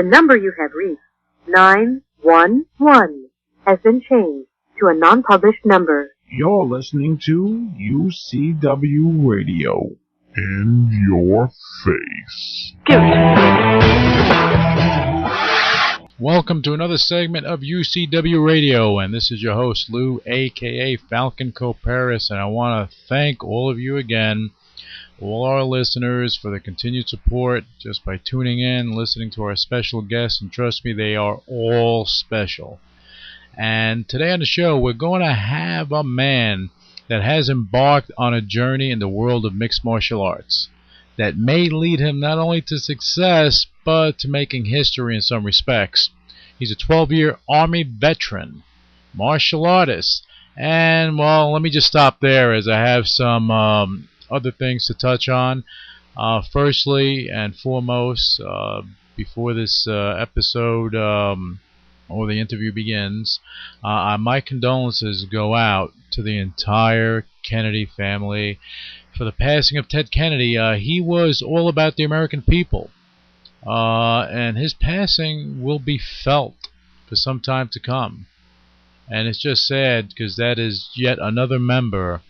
The number you have reached, 911, has been changed to a non-published number. You're listening to UCW Radio. In your face. Welcome to another segment of UCW Radio, and this is your host, Lou, a.k.a. Falcon Coparis, and I want to thank all of you again, all our listeners, for the continued support just by tuning in, listening to our special guests, and trust me, they are all special. And today on the show, we're going to have a man that has embarked on a journey in the world of mixed martial arts that may lead him not only to success, but to making history in some respects. He's a 12-year Army veteran, martial artist, and, well, let me just stop there as I have some other things to touch on. Firstly and foremost, before this episode or the interview begins, my condolences go out to the entire Kennedy family for the passing of Ted Kennedy. He was all about the American people, and his passing will be felt for some time to come. And it's just sad because that is yet another member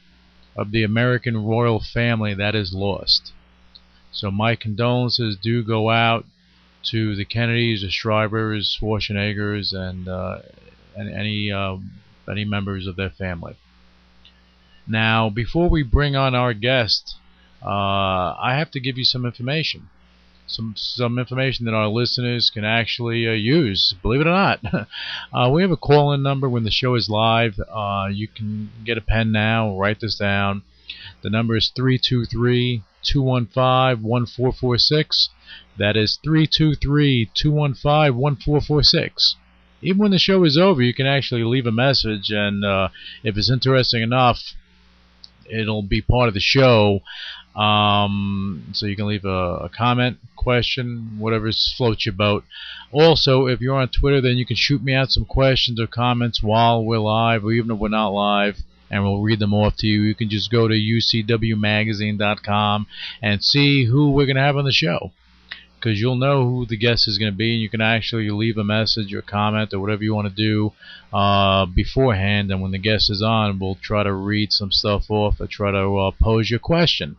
of the American royal family that is lost. So my condolences do go out to the Kennedys, the Shrivers, Schwarzeneggers, and any members of their family. Now, before we bring on our guest, I have to give you some information. Some information that our listeners can actually use, believe it or not. We have a call-in number when the show is live. You can get a pen now, write this down. The number is 323-215-1446. That is 323-215-1446. Even when the show is over, you can actually leave a message, and if it's interesting enough, it'll be part of the show. So you can leave a comment, question, whatever floats your boat. Also, if you're on Twitter, then you can shoot me out some questions or comments while we're live, or even if we're not live, and we'll read them off to you. You can just go to ucwmagazine.com and see who we're going to have on the show, because you'll know who the guest is going to be, and you can actually leave a message or comment or whatever you want to do beforehand, and when the guest is on, we'll try to read some stuff off or try to pose your question.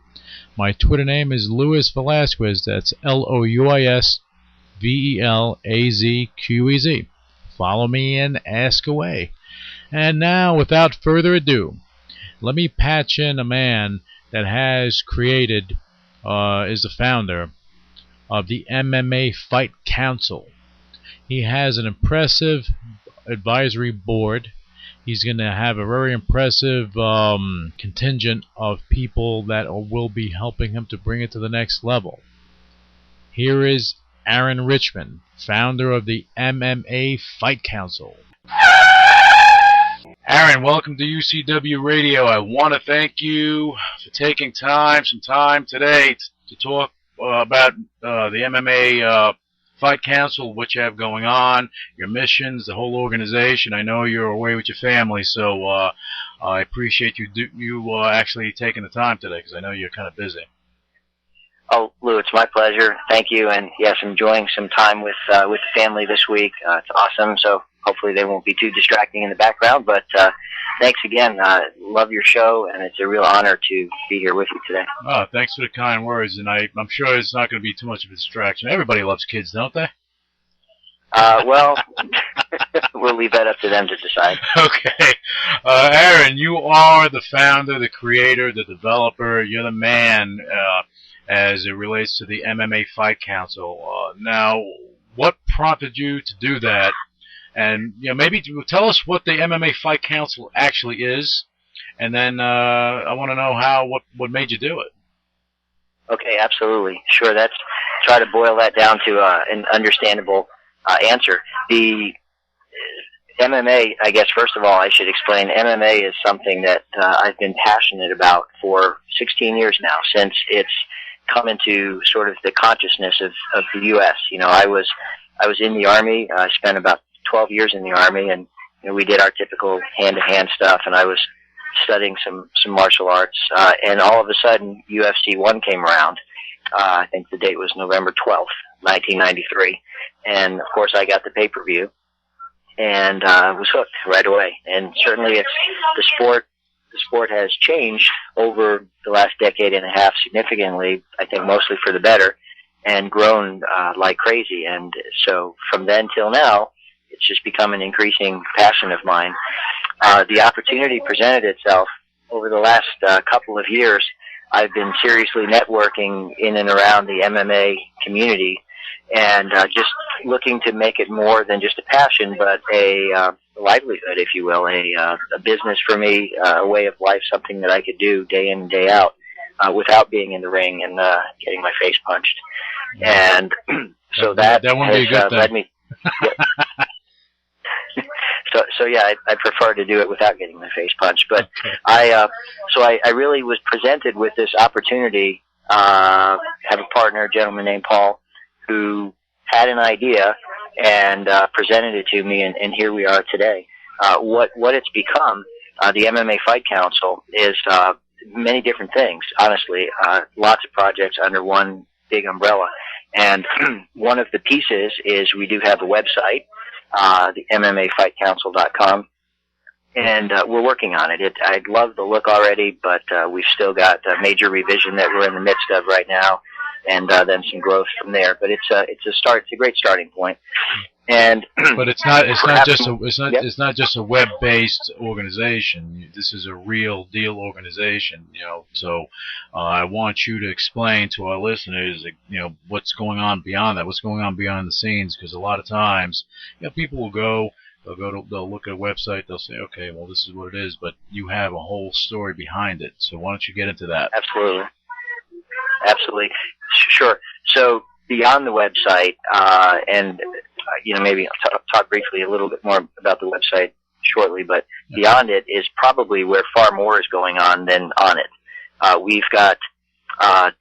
My Twitter name is Louis Velazquez. That's LOUISVELAZQEZ. Follow me and ask away. And now, without further ado, let me patch in a man that has created, is the founder of the MMA Fight Council. He has an impressive advisory board. He's going to have a very impressive contingent of people that will be helping him to bring it to the next level. Here is Aaron Richman, founder of the MMA Fight Council. Aaron, welcome to UCW Radio. I want to thank you for taking some time today to talk about the MMA Fight Council, what you have going on, your missions, the whole organization. I know you're away with your family, so I appreciate you actually taking the time today, because I know you're kind of busy. Oh, Lou, it's my pleasure. Thank you. And yes, I'm enjoying some time with the family this week. It's awesome. So hopefully they won't be too distracting in the background. But thanks again. Love your show, and it's a real honor to be here with you today. Oh, thanks for the kind words. And I'm sure it's not going to be too much of a distraction. Everybody loves kids, don't they? Well, we'll leave that up to them to decide. Okay. Aaron, you are the founder, the creator, the developer. You're the man as it relates to the MMA Fight Council. Now, what prompted you to do that? And maybe tell us what the MMA Fight Council actually is, and then I want to know what made you do it. Okay, absolutely, sure. Let's try to boil that down to an understandable answer. The MMA, I guess, first of all, I should explain. MMA is something that I've been passionate about for 16 years now, since it's come into sort of the consciousness of the U.S. I was in the Army. I spent about 12 years in the Army, and we did our typical hand-to-hand stuff, and I was studying some martial arts, and all of a sudden UFC 1 came around. I think the date was November 12th, 1993, and of course I got the pay-per-view, and was hooked right away. And certainly the sport has changed over the last decade and a half significantly, I think mostly for the better, and grown like crazy. And so from then till now, it's just become an increasing passion of mine. The opportunity presented itself over the last couple of years. I've been seriously networking in and around the MMA community, and just looking to make it more than just a passion, but a livelihood, if you will, a business for me, a way of life, something that I could do day in and day out without being in the ring and getting my face punched. And so that won't be a good thing. Led me. So yeah, I prefer to do it without getting my face punched. But I really was presented with this opportunity. Have a partner, a gentleman named Paul, who had an idea and presented it to me, and here we are today. What it's become, the MMA Fight Council, is many different things. Honestly, lots of projects under one big umbrella. And one of the pieces is we do have a website, the MMAFightCouncil.com, and we're working on it. I love the look already, but we've still got a major revision that we're in the midst of right now, and then some growth from there. But it's a start. It's a great starting point. And but it's not just a web-based organization. This is a real deal organization, So I want you to explain to our listeners, what's going on beyond that, what's going on behind the scenes, because a lot of times, people will they'll look at a website, they'll say, okay, well, this is what it is, but you have a whole story behind it. So why don't you get into that? Absolutely, sure. So beyond the website, and maybe I'll talk briefly a little bit more about the website shortly, but beyond it is probably where far more is going on than on it. We've got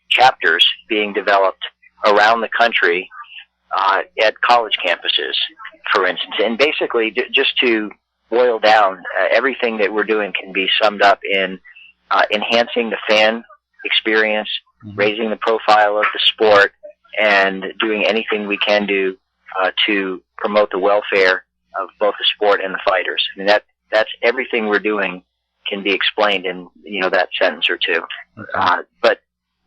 chapters being developed around the country at college campuses, for instance. And basically, just to boil down, everything that we're doing can be summed up in enhancing the fan experience, raising the profile of the sport, and doing anything we can do to promote the welfare of both the sport and the fighters. I mean, that's everything we're doing can be explained in that sentence or two. Okay. But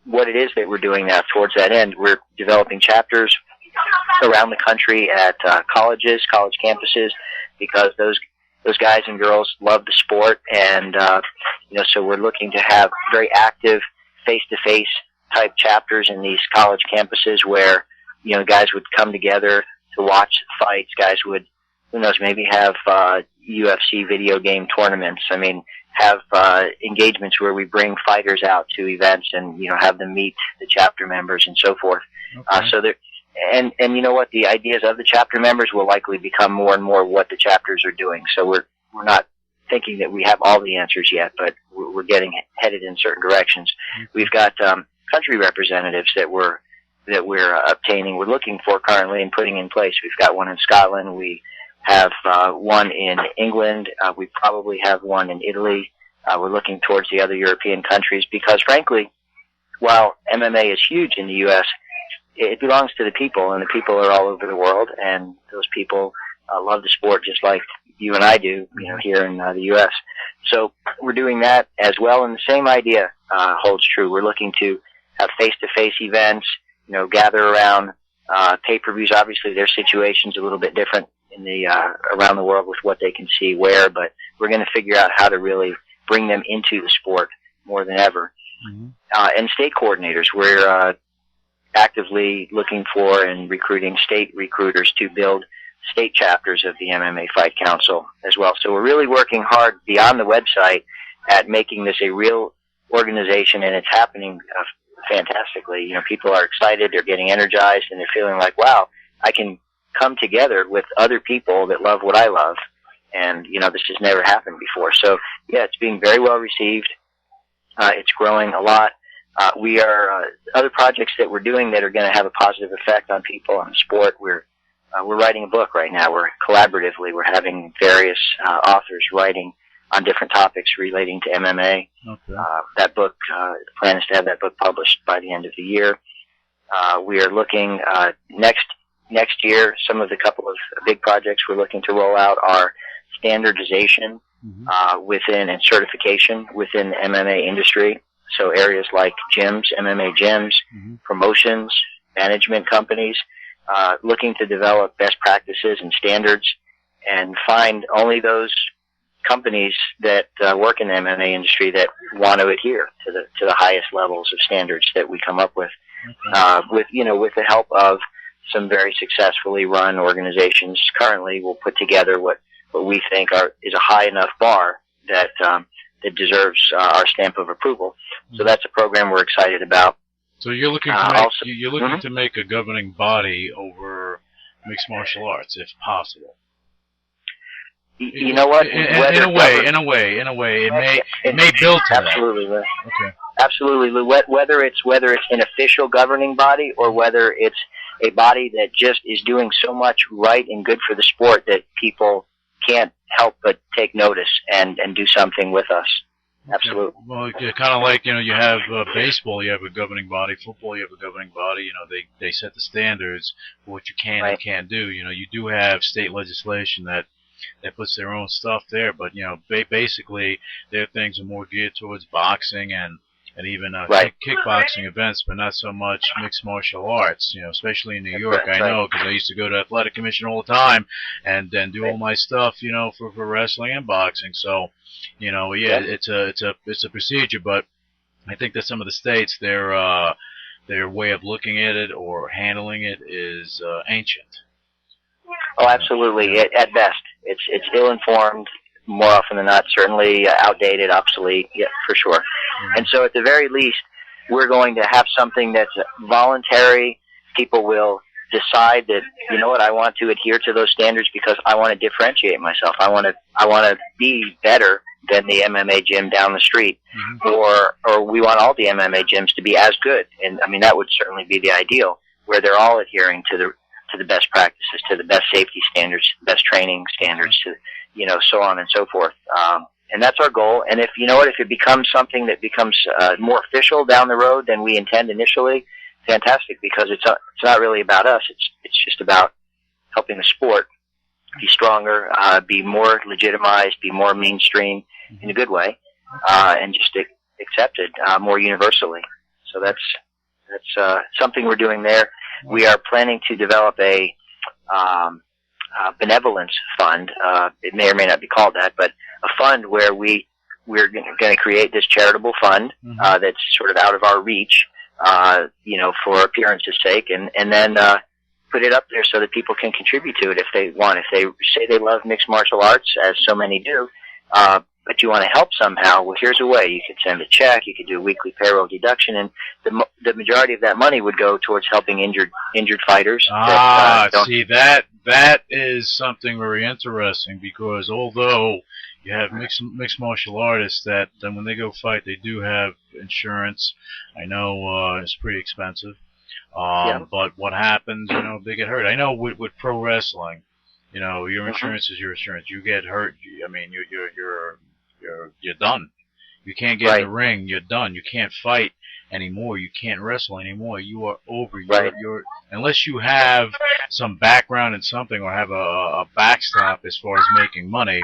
what it is that we're doing now towards that end, we're developing chapters around the country at colleges, college campuses, because those guys and girls love the sport, and so we're looking to have very active face-to-face type chapters in these college campuses where guys would come together to watch fights. Guys would, who knows, maybe have UFC video game tournaments. I mean, have engagements where we bring fighters out to events and have them meet the chapter members and so forth. Okay. So there, and you know what, the ideas of the chapter members will likely become more and more what the chapters are doing. So we're not thinking that we have all the answers yet, but we're getting headed in certain directions. We've got country representatives that we're obtaining. We're looking for currently and putting in place. We've got one in Scotland. We have one in England. We probably have one in Italy. We're looking towards the other European countries because, frankly, while MMA is huge in the U.S., it belongs to the people, and the people are all over the world, and those people love the sport just like you and I do, here in the U.S. So we're doing that as well, and the same idea holds true. We're looking to have face-to-face events, gather around pay-per-views. Obviously, their situation's a little bit different in the around the world with what they can see where, but we're going to figure out how to really bring them into the sport more than ever. And state coordinators, we're actively looking for and recruiting state recruiters to build state chapters of the MMA Fight Council as well. So we're really working hard beyond the website at making this a real organization, and it's happening fantastically. People are excited, they're getting energized, and they're feeling like, wow, I can come together with other people that love what I love, and this has never happened before. So yeah, it's being very well received. It's growing a lot. We are other projects that we're doing that are going to have a positive effect on people, on the sport. We're writing a book right now. We're having various authors writing on different topics relating to MMA. Okay. That book, the plan is to have that book published by the end of the year. We are looking next next year, some of the couple of big projects we're looking to roll out are standardization within and certification within the MMA industry. So areas like gyms, MMA gyms, promotions, management companies, looking to develop best practices and standards and find only those companies that work in the MMA industry that want to adhere to the highest levels of standards that we come up with, with the help of some very successfully run organizations. Currently, we'll put together what we think is a high enough bar that deserves our stamp of approval. So that's a program we're excited about. So you're looking to make a governing body over mixed martial arts, if possible. You know what? In a way, it may build to absolutely, that. Lou. Okay. Absolutely, Lou. Whether it's an official governing body or whether it's a body that just is doing so much right and good for the sport that people can't help but take notice and do something with us. Absolutely. Well, kind of like, you have baseball, you have a governing body. Football, you have a governing body. They set the standards for what you can and can't do. You do have state legislation that puts their own stuff there, but basically their things are more geared towards boxing and even kickboxing events, but not so much mixed martial arts. Especially in New York, I know because I used to go to athletic commission all the time and then do all my stuff, for wrestling and boxing. So, it's a procedure, but I think that some of the states their way of looking at it or handling it is ancient. Oh, absolutely. At best, it's ill-informed. More often than not, certainly outdated, obsolete. Yeah, for sure. And so, at the very least, we're going to have something that's voluntary. People will decide that, I want to adhere to those standards because I want to differentiate myself. I want to be better than the MMA gym down the street, or we want all the MMA gyms to be as good. And I mean, that would certainly be the ideal, where they're all adhering to the best practices, to the best safety standards, best training standards, to so on and so forth. And that's our goal. And if it becomes something that becomes more official down the road than we intend initially, fantastic, because it's not really about us. It's just about helping the sport be stronger, be more legitimized, be more mainstream in a good way, and just accepted more universally. So that's something we're doing there. We are planning to develop a benevolence fund. It may or may not be called that, but a fund where we're going to create this charitable fund that's sort of out of our reach, for appearance's sake, and then put it up there so that people can contribute to it if they want. If they say they love mixed martial arts, as so many do, but you want to help somehow, well, here's a way. You could send a check, you could do a weekly payroll deduction, and the majority of that money would go towards helping injured fighters. See, that is something very interesting, because although you have mixed martial artists that then when they go fight, they do have insurance. I know it's pretty expensive. But what happens, they get hurt. I know with pro wrestling, your insurance is your insurance. You get hurt, you're done. You can't get in the ring, you're done. You can't fight anymore. You can't wrestle anymore. You are over. You're unless you have some background in something or have a backstop as far as making money,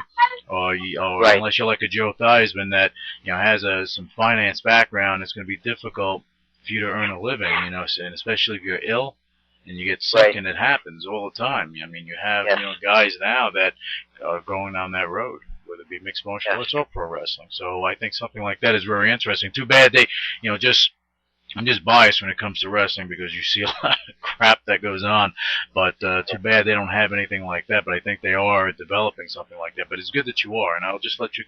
or unless you're like a Joe Theismann that has some finance background, it's going to be difficult for you to earn a living. And especially if you're ill and you get sick, and it happens all the time. I mean, you have guys now that are going down that road, whether it be mixed martial arts or pro wrestling. So I think something like that is very interesting. Too bad they, I'm just biased when it comes to wrestling because you see a lot of crap that goes on. But too bad they don't have anything like that. But I think they are developing something like that. But it's good that you are, and I'll just let you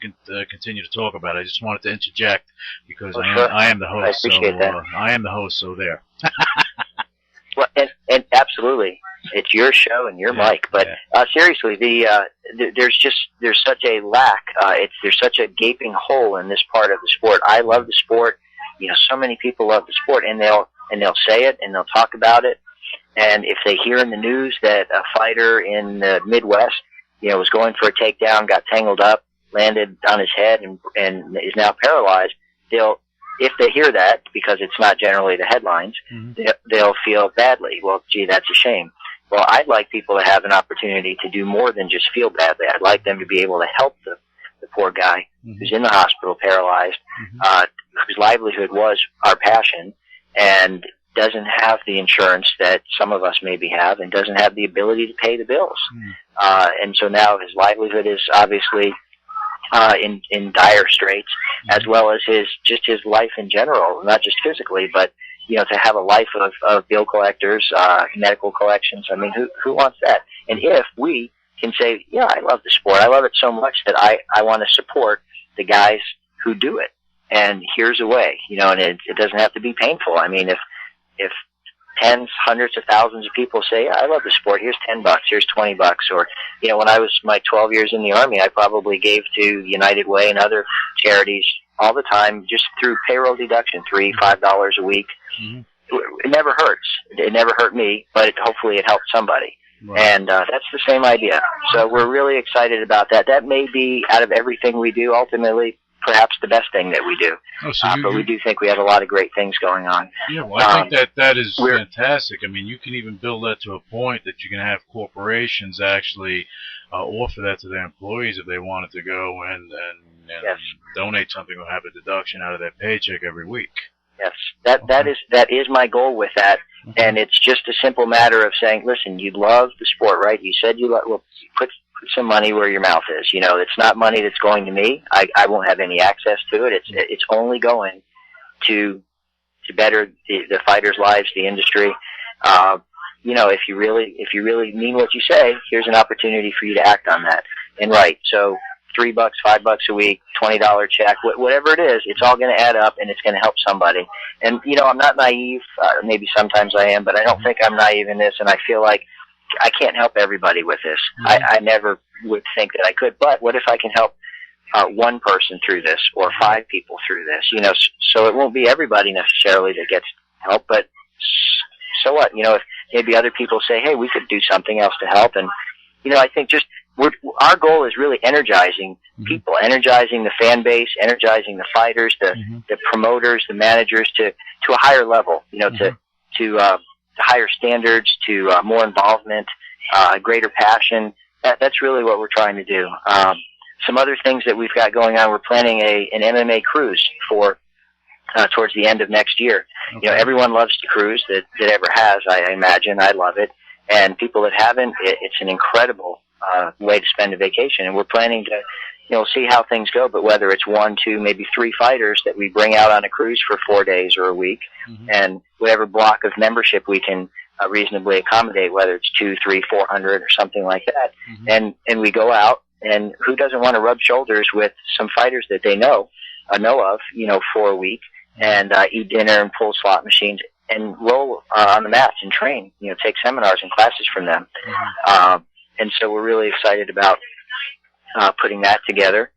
continue to talk about it. I just wanted to interject because I am the host. I appreciate that. I am the host, so there. Well, and absolutely, it's your show and your mic. But seriously, there's such a lack. There's such a gaping hole in this part of the sport. I love the sport. So many people love the sport, and they'll say it and they'll talk about it. And if they hear in the news that a fighter in the Midwest, was going for a takedown, got tangled up, landed on his head, and is now paralyzed, if they hear that, because it's not generally the headlines, they'll feel badly. Well, gee, that's a shame. Well, I'd like people to have an opportunity to do more than just feel badly. I'd like them to be able to help the poor guy who's in the hospital paralyzed, whose livelihood was our passion, and doesn't have the insurance that some of us maybe have, and doesn't have the ability to pay the bills. And so now his livelihood is obviously in dire straits, as well as his life in general, not just physically, but to have a life of bill collectors, medical collections. I mean, who wants that? And if we can say, yeah, I love the sport, I love it so much that I want to support the guys who do it. And here's a way, and it doesn't have to be painful. I mean, if tens, hundreds of thousands of people say, yeah, I love the sport, here's $10, here's $20, or, when I was my 12 years in the Army, I probably gave to United Way and other charities all the time, just through payroll deduction, $3, $5 a week. It never hurts. It never hurt me, but hopefully it helped somebody. Right. And that's the same idea. So we're really excited about that. That may be, out of everything we do, ultimately, perhaps the best thing that we do. But we do think we have a lot of great things going on. Yeah, well, I think that is fantastic. I mean, you can even build that to a point that you can have corporations actually offer that to their employees if they wanted to go and donate something or have a deduction out of their paycheck every week. Yes, that is my goal with that, and it's just a simple matter of saying, listen, you love the sport, right? You said you love. Well, put some money where your mouth is. It's not money that's going to me. I won't have any access to it. It's only going to better the fighters' lives, the industry. If you really mean what you say, here's an opportunity for you to act on that. And right, so $3, $5 a week, $20 check, whatever it is, it's all going to add up, and it's going to help somebody. And I'm not naive. Maybe sometimes I am, but I don't think I'm naive in this. And I feel like I can't help everybody with this. I never would think that I could. But what if I can help one person through this, or 5 people through this? So it won't be everybody necessarily that gets help. But so what? If maybe other people say, hey, we could do something else to help. And I think just our goal is really energizing people, energizing the fan base, energizing the fighters, the promoters, the managers to a higher level, to higher standards, to more involvement, greater passion. That's really what we're trying to do. Some other things that we've got going on, we're planning an MMA cruise for towards the end of next year. Okay. Everyone loves to cruise that ever has, I imagine. I love it. And people that haven't, it's an incredible way to spend a vacation. And we're planning to, see how things go, but whether it's 1, 2, maybe 3 fighters that we bring out on a cruise for 4 days or a week, and whatever block of membership we can reasonably accommodate, whether it's 200, 300, 400 or something like that, and we go out, and who doesn't want to rub shoulders with some fighters that they know of, for a week, and eat dinner and pull slot machines and roll on the mats and train, take seminars and classes from them. And so we're really excited about putting that together.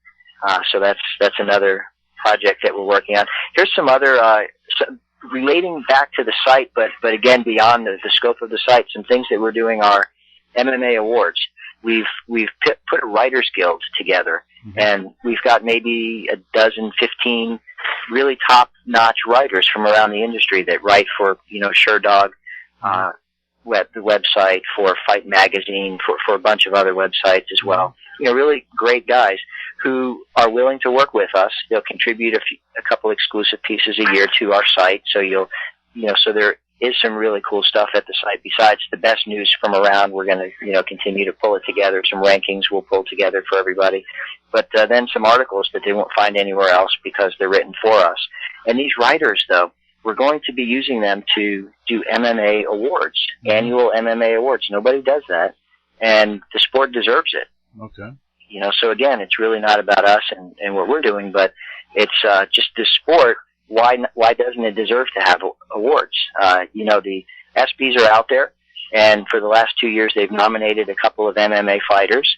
So that's another project that we're working on. Here's some other relating back to the site, but again beyond the scope of the site. Some things that we're doing are MMA awards. We've put a writers guild together, and we've got maybe 15 really top-notch writers from around the industry that write for SureDog, the website, for Fight Magazine, for a bunch of other websites as well. Really great guys who are willing to work with us. They'll contribute a couple exclusive pieces a year to our site. So so there is some really cool stuff at the site. Besides the best news from around, we're going to, continue to pull it together. Some rankings we'll pull together for everybody. But then some articles that they won't find anywhere else because they're written for us. And these writers, though, we're going to be using them to do MMA awards, annual MMA awards. Nobody does that, and the sport deserves it. Okay. So again, it's really not about us and what we're doing, but it's just the sport. Why doesn't it deserve to have awards? The ESPYs are out there, and for the last 2 years, they've nominated a couple of MMA fighters,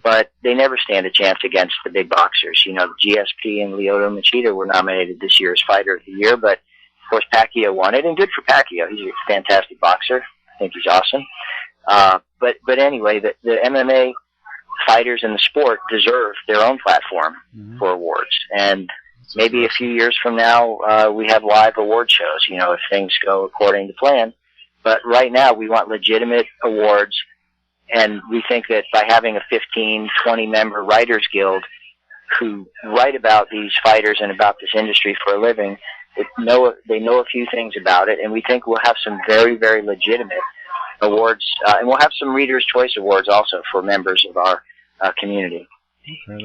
but they never stand a chance against the big boxers. The GSP and Lyoto Machida were nominated this year as Fighter of the Year, but of course Pacquiao won it, and good for Pacquiao. He's a fantastic boxer. I think he's awesome. But anyway, the MMA fighters in the sport deserve their own platform for awards. And maybe a few years from now, we have live award shows, if things go according to plan. But right now we want legitimate awards, and we think that by having a 15, 20-member writers guild who write about these fighters and about this industry for a living, they know a few things about it, and we think we'll have some very, very legitimate awards, and we'll have some Reader's Choice Awards also for members of our community,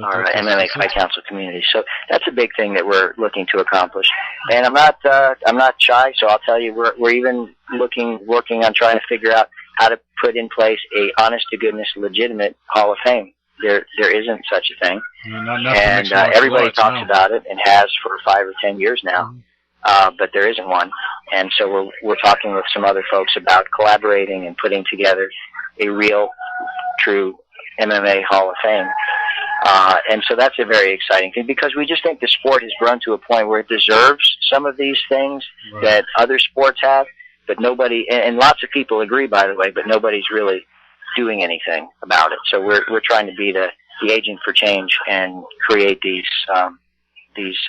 our MMA Fight Council community. So that's a big thing that we're looking to accomplish. And I'm not shy, so I'll tell you, we're even working on trying to figure out how to put in place a honest-to-goodness, legitimate Hall of Fame. There isn't such a thing, and everybody talks about it and has for 5 or 10 years now. But there isn't one, and so we're talking with some other folks about collaborating and putting together a real, true MMA Hall of Fame. And so that's a very exciting thing, because we just think the sport has grown to a point where it deserves some of these things that other sports have, but nobody, and lots of people agree, by the way, but nobody's really doing anything about it. So we're trying to be the agent for change and create these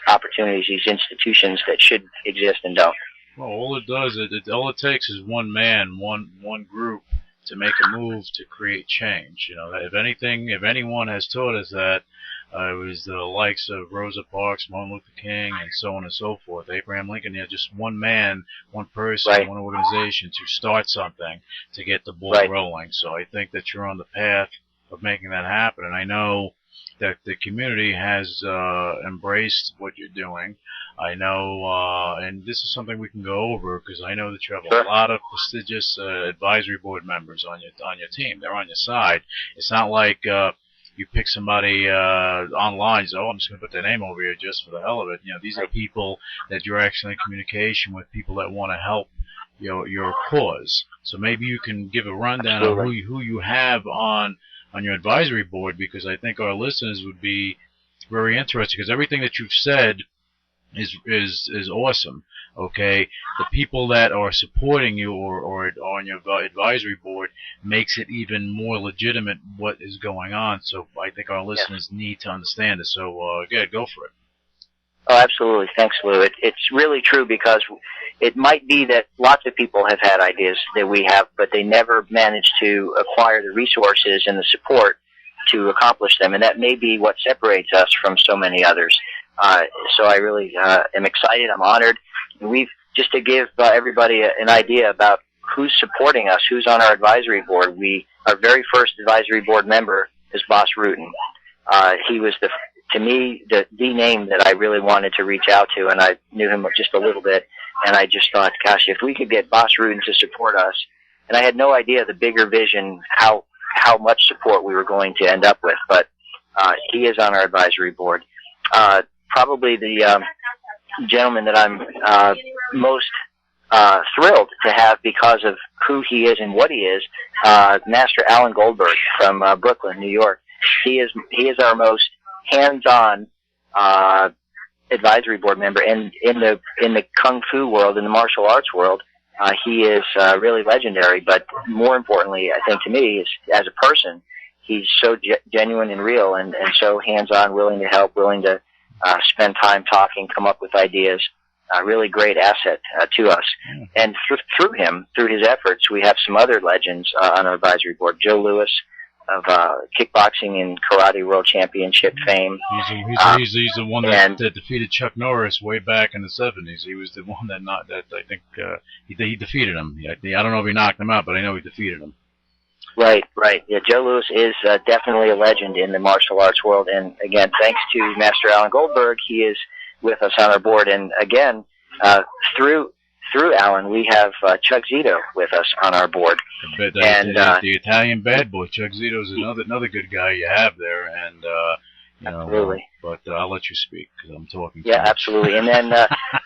opportunities, these institutions that should exist and don't. Well, all it does, all it takes is one man, one group to make a move to create change. You know, if anyone has taught us that, it was the likes of Rosa Parks, Martin Luther King, and so on and so forth. Abraham Lincoln. Just one man, one person, one organization to start something, to get the ball rolling. So I think that you're on the path of making that happen, and I know that the community has embraced what you're doing. I know, and this is something we can go over, because I know that you have a lot of prestigious advisory board members on your team. They're on your side. It's not like you pick somebody online, so I'm just going to put their name over here just for the hell of it. You know, these are people that you're actually in communication with, people that want to help your cause. So maybe you can give a rundown of who you have on your advisory board, because I think our listeners would be very interested, because everything that you've said is awesome. Okay, the people that are supporting you or on your advisory board makes it even more legitimate what is going on. So I think our listeners need to understand it. So go for it. Oh, absolutely. Thanks, Lou. It's really true, because it might be that lots of people have had ideas that we have, but they never managed to acquire the resources and the support to accomplish them, and that may be what separates us from so many others. So I really am excited. I'm honored. Just to give everybody an idea about who's supporting us, who's on our advisory board. Our very first advisory board member is Boss Rutan. He was to me, the name that I really wanted to reach out to, and I knew him just a little bit, and I just thought, gosh, if we could get Boss Rutan to support us, and I had no idea the bigger vision, how much support we were going to end up with, but he is on our advisory board. Probably the gentleman that I'm most thrilled to have because of who he is and what he is, Master Alan Goldberg from Brooklyn, New York. He is our most hands-on advisory board member, and in the kung fu world, in the martial arts world, he is really legendary. But more importantly, I think to me, is as a person, he's so genuine and real, and so hands-on, willing to help, willing to spend time talking, come up with ideas. Really great asset to us. And through him, through his efforts, we have some other legends on our advisory board. Joe Louis of kickboxing and karate world championship fame. He's the one that defeated Chuck Norris way back in the 70s. He was the one that I think he defeated him. I don't know if he knocked him out, but I know he defeated him. Right. Yeah, Joe Louis is definitely a legend in the martial arts world. And again, thanks to Master Alan Goldberg, he is with us on our board. And again, through Alan, we have Chuck Zito with us on our board. The Italian bad boy, Chuck Zito, is another good guy you have there. And absolutely. But I'll let you speak, because I'm talking. Yeah, absolutely. And then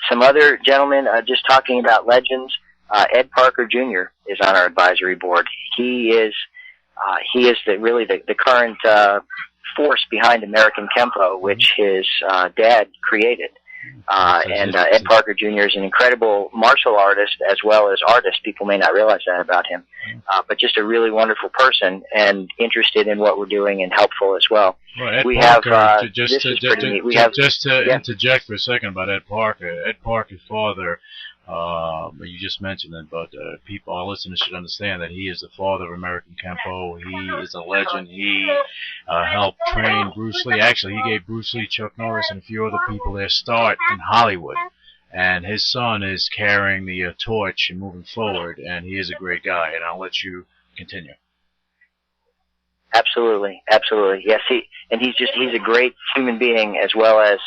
some other gentlemen, just talking about legends. Ed Parker Jr. is on our advisory board. He is really the current force behind American Kempo, which his dad created. Ed Parker Jr. is an incredible martial artist as well as artist. People may not realize that about him, but just a really wonderful person and interested in what we're doing and helpful as well. We Parker, have just to interject for a second about Ed Parker. Ed Parker's father You just mentioned it, but people, our listeners should understand that he is the father of American Kempo. He is a legend. He helped train Bruce Lee. Actually, he gave Bruce Lee, Chuck Norris, and a few other people their start in Hollywood. And his son is carrying the torch and moving forward, and he is a great guy. And I'll let you continue. Absolutely, absolutely. Yes, he's a great human being as well as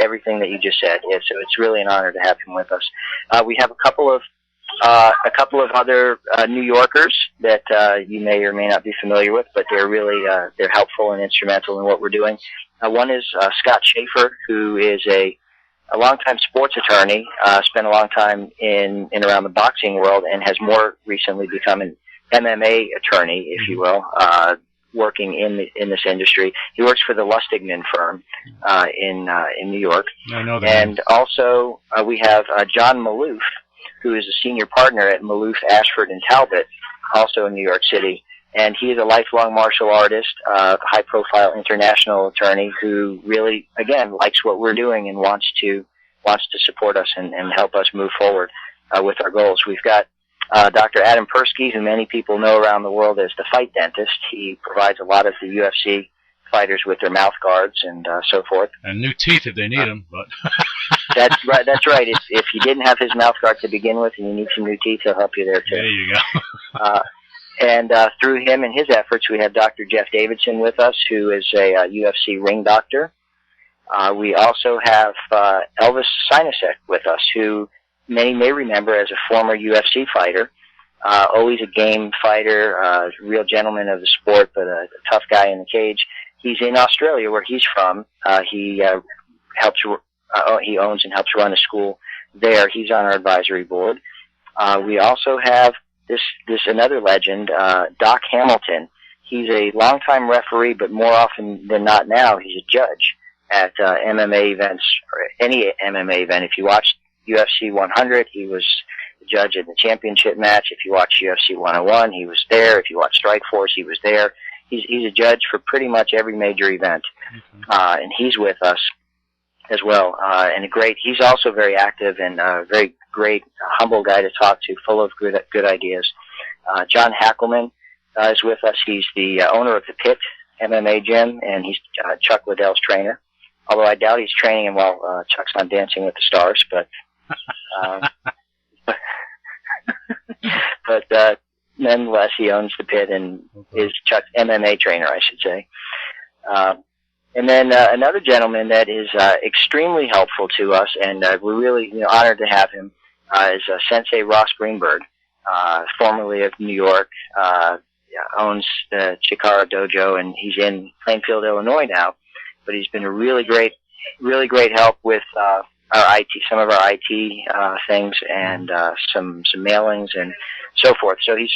everything that you just said. Yeah, so it's really an honor to have him with us. We have a couple of other New Yorkers that you may or may not be familiar with, but they're really they're helpful and instrumental in what we're doing. One is Scott Schaefer, who is a longtime sports attorney, spent a long time in around the boxing world, and has more recently become an MMA attorney, if you will, working in this industry. He works for the Lustignan firm in New York. I know that. And also we have John Maloof, who is a senior partner at Maloof, Ashford and Talbot, also in New York City. And he is a lifelong martial artist, high-profile international attorney who really, again, likes what we're doing and wants to support us and help us move forward with our goals. We've got Dr. Adam Persky, who many people know around the world as the fight dentist. He provides a lot of the UFC fighters with their mouth guards and so forth. And new teeth if they need them. But That's right. That's right. If you didn't have his mouth guard to begin with and you need some new teeth, he'll help you there too. There you go. And through him and his efforts, we have Dr. Jeff Davidson with us, who is a UFC ring doctor. We also have Elvis Sinasek with us, who many may remember as a former UFC fighter. Always a game fighter, real gentleman of the sport, but a tough guy in the cage. He's in Australia, where he's from. He owns and helps run a school there. He's on our advisory board. We also have this another legend, Doc Hamilton. He's a longtime referee, but more often than not now, he's a judge at MMA events, or any MMA event. If you watch UFC 100, he was the judge at the championship match. If you watch UFC 101, he was there. If you watch Strikeforce, he was there. He's a judge for pretty much every major event, and he's with us as well. He's also very active and very great, humble guy to talk to, full of good ideas. John Hackelman is with us. He's the owner of the Pit MMA gym, and he's Chuck Liddell's trainer. Although I doubt he's training him while Chuck's on Dancing with the Stars, but nonetheless, he owns the Pit and is Chuck's MMA trainer, I should say. And then another gentleman that is extremely helpful to us, and we're really honored to have him, is Sensei Ross Greenberg, formerly of New York, owns the Chikara Dojo, and he's in Plainfield, Illinois now. But he's been a really great help with our IT, some of our IT things, and some mailings and so forth. So he's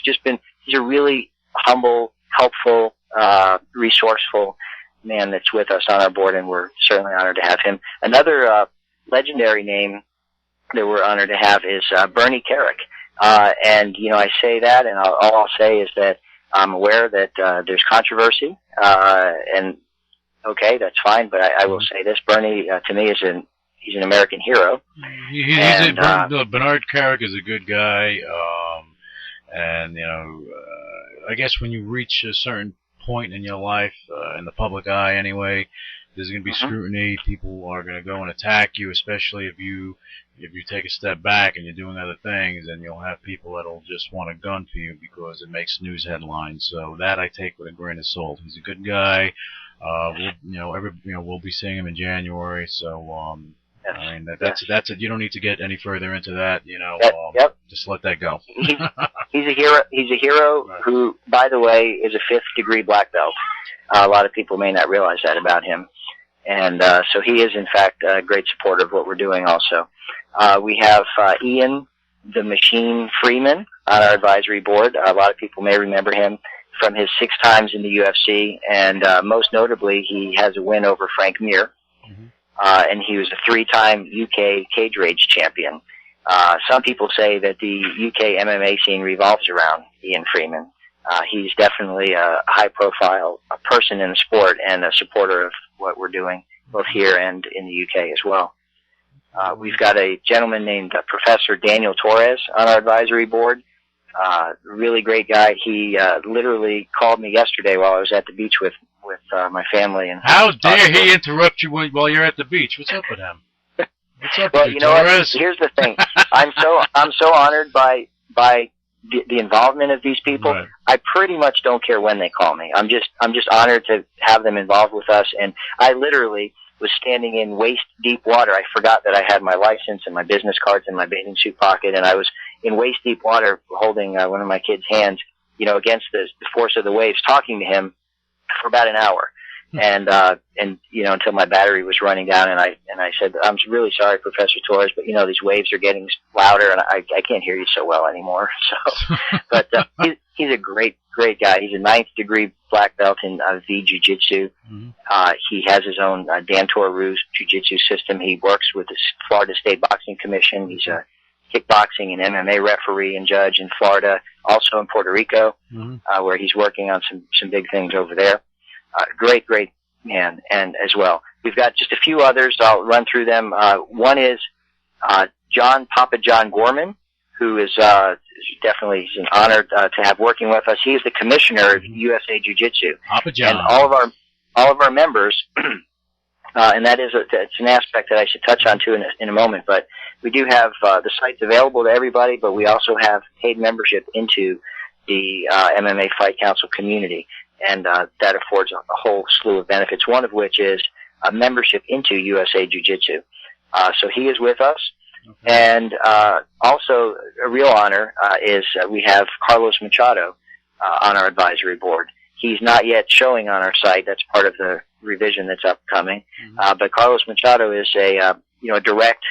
a really humble, helpful, resourceful man that's with us on our board, and we're certainly honored to have him. Another legendary name that we're honored to have is Bernie Carrick. And I say that, and all I'll say is that I'm aware that there's controversy, and okay, that's fine, but I will say this: Bernie, to me, he's an American hero. Bernard Carrick is a good guy, and I guess when you reach a certain point in your life, in the public eye anyway, there's going to be scrutiny. People are going to go and attack you, especially if you take a step back and you're doing other things, and you'll have people that'll just want a gun for you because it makes news headlines. So that I take with a grain of salt. He's a good guy. We'll be seeing him in January. So Yes. I mean that's it. You don't need to get any further into that. Just let that go. He's a hero. He's a hero who, by the way, is a 5th degree black belt. A lot of people may not realize that about him, and so he is in fact a great supporter of what we're doing. Also, we have Ian the Machine Freeman on our advisory board. A lot of people may remember him from his 6 times in the UFC, and most notably, he has a win over Frank Mir. And he was a 3-time UK cage rage champion. Some people say that the UK MMA scene revolves around Ian Freeman. He's definitely a high-profile person in the sport and a supporter of what we're doing, both here and in the UK as well. We've got a gentleman named Professor Daniel Torres on our advisory board. Really great guy. He literally called me yesterday while I was at the beach with my family. And how dare he interrupt you while you're at the beach? What's up with him? What's up well, with you know Torres? what? Here's the thing. I'm so honored by the involvement of these people. Right. I pretty much don't care when they call me. I'm just honored to have them involved with us. And I literally was standing in waist deep water. I forgot that I had my license and my business cards in my bathing suit pocket, and I was in waist deep water holding one of my kids' hands, against the force of the waves, talking to him for about an hour. And until my battery was running down, and I said, I'm really sorry, Professor Torres, but these waves are getting louder, and I can't hear you so well anymore. So, but he's a great guy. He's a 9th degree black belt in V Jiu-Jitsu. Mm-hmm. He has his own Dantor Ruse Jiu-Jitsu system. He works with the Florida State Boxing Commission. He's a kickboxing and MMA referee and judge in Florida, also in Puerto Rico, mm-hmm. Where he's working on some big things over there. Great man, and as well. We've got just a few others. I'll run through them. One is Papa John Gorman, who is definitely an honor to have working with us. He is the commissioner of USA Jiu-Jitsu. Papa John. And all of our members, and that is it's an aspect that I should touch on too in a moment. But we do have the sites available to everybody, but we also have paid membership into the MMA Fight Council community. And that affords a whole slew of benefits, one of which is a membership into USA Jiu-Jitsu. So he is with us. Okay. And also a real honor is we have Carlos Machado on our advisory board. He's not yet showing on our site. That's part of the revision that's upcoming. Mm-hmm. But Carlos Machado is a direct.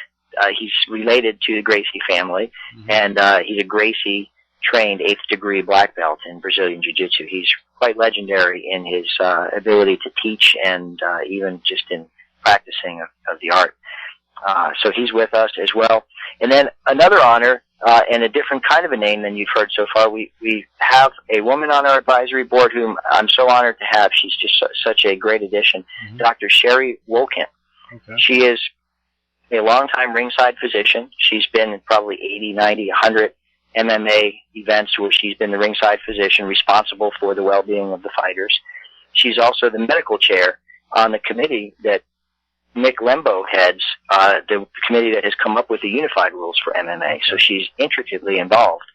He's related to the Gracie family, mm-hmm. and he's a Gracie trained 8th degree black belt in Brazilian Jiu-Jitsu. He's quite legendary in his ability to teach and even just in practicing of the art. So he's with us as well. And then another honor, and a different kind of a name than you've heard so far, we have a woman on our advisory board whom I'm so honored to have. She's just such a great addition, mm-hmm. Dr. Sherry Wolkin. Okay. She is a longtime ringside physician. She's been in probably 80, 90, 100 MMA events where she's been the ringside physician responsible for the well-being of the fighters. She's also the medical chair on the committee that Nick Lembo heads, the committee that has come up with the unified rules for MMA. So she's intricately involved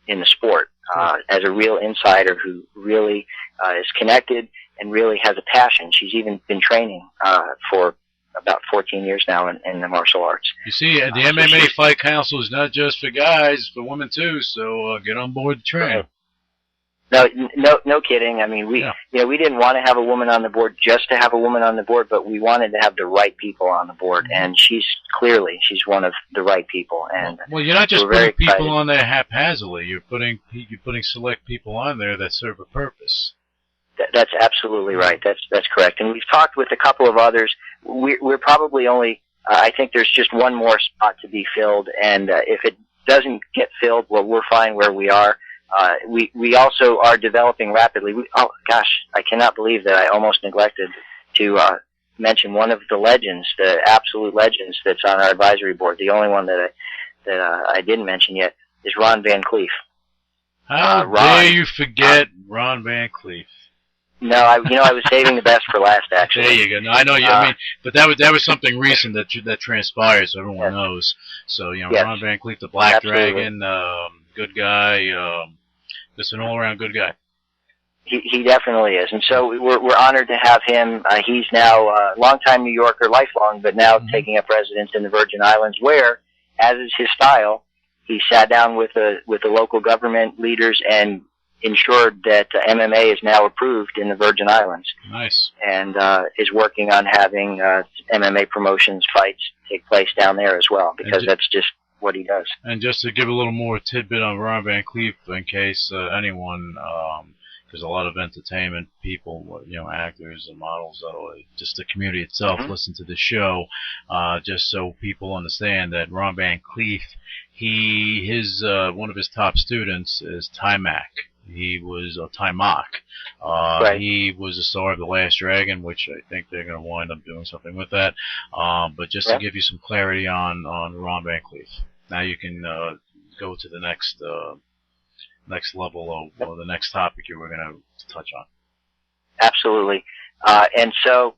in the sport as a real insider who really is connected and really has a passion. She's even been training for about 14 years now in the martial arts. You see, the MMA Fight Council is not just for guys, for women too. So get on board the train. No kidding. I mean, we didn't want to have a woman on the board just to have a woman on the board, but we wanted to have the right people on the board, and she's one of the right people. And well, you're not just putting people on there haphazardly. You're putting select people on there that serve a purpose. That's absolutely right. That's correct. And we've talked with a couple of others. We're probably only. I think there's just one more spot to be filled, and if it doesn't get filled, well, we're fine where we are. We also are developing rapidly. I cannot believe that I almost neglected to mention one of the legends, the absolute legends that's on our advisory board. The only one that I didn't mention yet is Ron Van Cleef. How dare you forget Ron Van Cleef? No, I was saving the best for last. Actually, there you go. No, I know you. I mean, but that was something recent that transpired, so everyone knows. So Ron Van Cleef, the Black Dragon, good guy, just an all-around good guy. He definitely is, and so we're honored to have him. He's now a longtime New Yorker, lifelong, but now taking up residence in the Virgin Islands, where, as is his style, he sat down with the local government leaders and ensured that MMA is now approved in the Virgin Islands. Nice. And is working on having MMA promotions, fights take place down there as well, because that's just what he does. And just to give a little more tidbit on Ron Van Cleef, in case anyone, there's a lot of entertainment people, actors and models, just the community itself, listen to the show, just so people understand that Ron Van Cleef, his one of his top students is Timac. He was a Taimak. Right. He was the star of The Last Dragon, which I think they're going to wind up doing something with that. But just to give you some clarity on Ron Van Cleef. Now you can go to the next level of the next topic you were going to touch on. Absolutely. And so